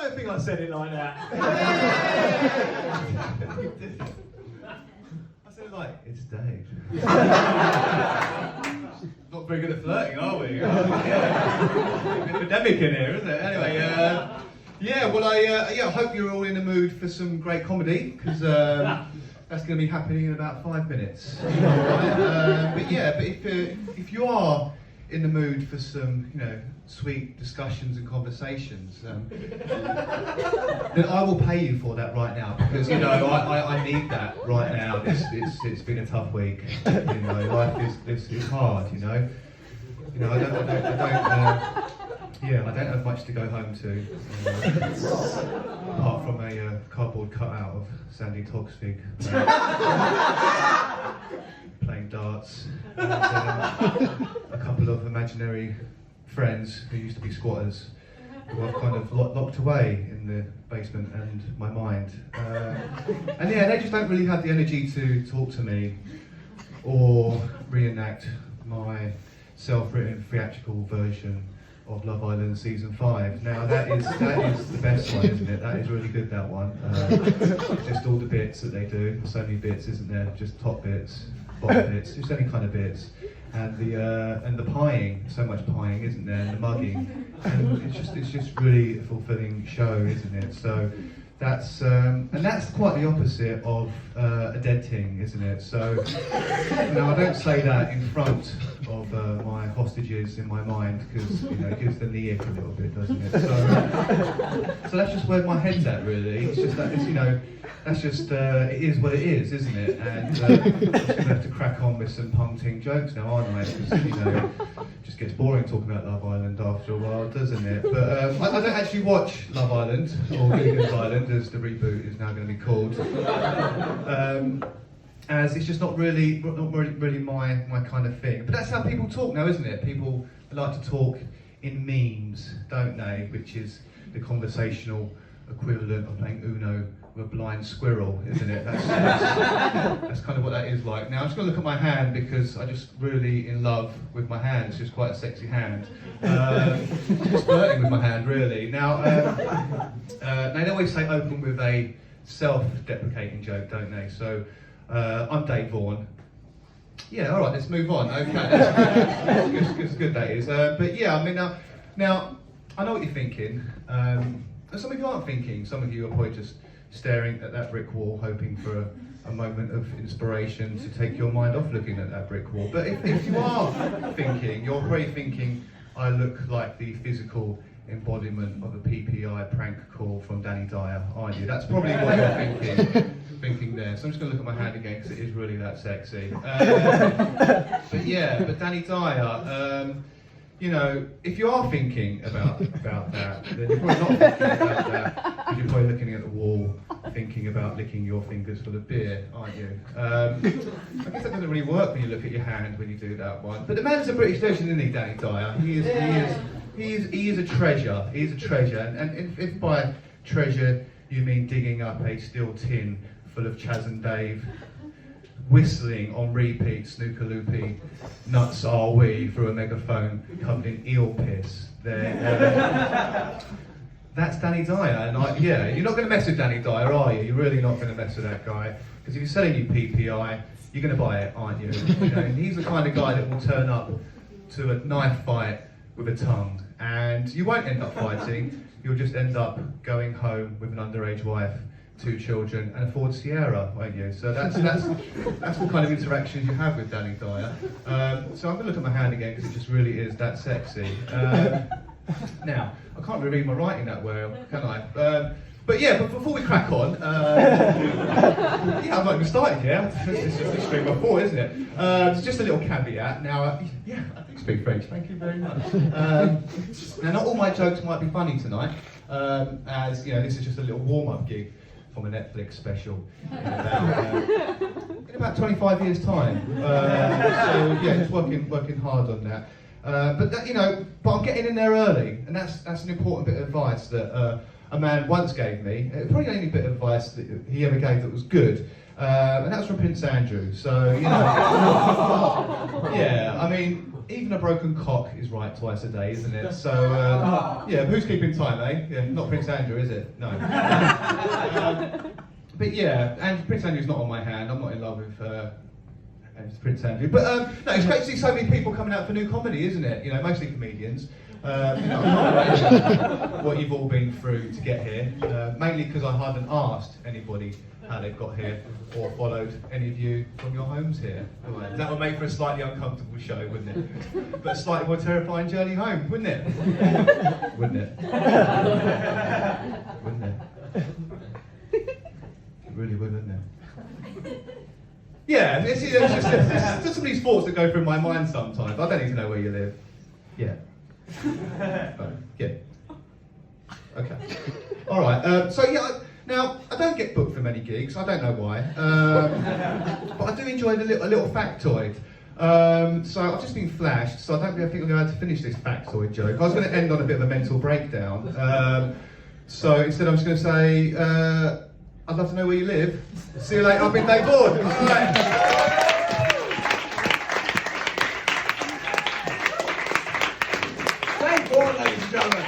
don't think I said it like that. I said it like, it's Dave. Not very good at flirting, are we? Yeah. Epidemic in here, isn't it? Anyway, I hope you're all in the mood for some great comedy, because that's going to be happening in about 5 minutes. But if you are in the mood for some, sweet discussions and conversations, then I will pay you for that right now, because I need that right now. It's been a tough week. Life is hard. I don't have much to go home to, apart from a cardboard cutout of Sandy Togsvig playing darts, and a couple of imaginary friends who used to be squatters, who I've kind of locked away in the basement and my mind. They just don't really have the energy to talk to me or reenact my self-written theatrical version of Love Island season 5. Now that is the best one, isn't it? That is really good, that one. Just all the bits that they do. There's so many bits, isn't there? Just top bits, bottom bits, just any kind of bits. And the pieing, so much pieing, isn't there? And the mugging, and it's just really a fulfilling show, isn't it? So that's quite the opposite of a dead thing, isn't it? So I don't say that in front of my hostages in my mind, because it gives them the ick a little bit, doesn't it? So that's just where my head's at, really. It's just that that's just it is what it is, isn't it? And I'm just going to have to crack on with some punting jokes now, aren't I? Because it just gets boring talking about Love Island after a while, doesn't it? But I don't actually watch Love Island, or Gilligan's Island, as the reboot is now going to be called. As it's just not really my kind of thing. But that's how people talk now, isn't it? People like to talk in memes, don't they? Which is the conversational equivalent of playing Uno with a blind squirrel, isn't it? That's kind of what that is like. Now I'm just going to look at my hand, because I'm just really in love with my hand. It's just quite a sexy hand. Just flirting with my hand, really. Now, they always say open with a self-deprecating joke, don't they? So, I'm Dave Vaughan. Yeah, all right, let's move on. Okay, that's good, that is. But yeah, I mean, now I know what you're thinking. Some of you aren't thinking. Some of you are probably just staring at that brick wall, hoping for a moment of inspiration to take your mind off looking at that brick wall. But if you are thinking, you're probably thinking, I look like the physical embodiment of a PPI prank call from Danny Dyer, aren't you? That's probably what you're thinking there. So I'm just going to look at my hand again, because it is really that sexy. But Danny Dyer, if you are thinking about that, then you're probably not thinking about that, because you're probably looking at the wall, thinking about licking your fingers full of beer, aren't you? I guess that doesn't really work when you look at your hand when you do that one. But the man's a British legend, isn't he, Danny Dyer? He is a treasure. He is a treasure. And if by treasure you mean digging up a steel tin full of Chaz and Dave, whistling on repeat Snooker Loopy, Nuts Are We through a megaphone covered in eel piss, then that's Danny Dyer. And you're not going to mess with Danny Dyer, are you? You're really not going to mess with that guy, because if he's selling you PPI, you're going to buy it, aren't you? And he's the kind of guy that will turn up to a knife fight with a tongue, and you won't end up fighting. You'll just end up going home with an underage wife, 2 children, and a Ford Sierra, won't you? So that's the kind of interactions you have with Danny Dyer. So I'm going to look at my hand again, because it just really is that sexy. Now, I can't really read my writing that well, can I? But before we crack on, I've not even started yet. It's just straight before, isn't it? It's just a little caveat. Now, I do speak French. Thank you very much. Now, not all my jokes might be funny tonight, as this is just a little warm-up gig from a Netflix special in about 25 years' time. Just working hard on that. But I'm getting in there early, and that's an important bit of advice that a man once gave me. Probably the only bit of advice that he ever gave that was good, and that was from Prince Andrew. So I mean, even a broken cock is right twice a day, isn't it? So, yeah, who's keeping time, eh? Yeah, not Prince Andrew, is it? No. But yeah, and Prince Andrew's not on my hand. I'm not in love with Prince Andrew. But no, it's great to see so many people coming out for new comedy, isn't it? You know, mostly comedians. You know, I'm not what you've all been through to get here, mainly because I haven't asked anybody how they've got here or followed any of you from your homes here. That would make for a slightly uncomfortable show, wouldn't it? But a slightly more terrifying journey home, wouldn't it? Wouldn't it? Wouldn't it? It really would, wouldn't it? Yeah, it's just some of these thoughts that go through my mind sometimes. I don't need to know where you live. Yeah. Yeah. Okay. All right. So yeah. Now I don't get booked for many gigs. I don't know why. But I do enjoy a little factoid. So I've just been flashed. So I don't really think I'm going to finish this factoid joke. I was going to end on a bit of a mental breakdown. So instead, I'm just going to say, I'd love to know where you live. See you later. I've been Dave Vaughan. All right. Dave Vaughan, ladies and gentlemen.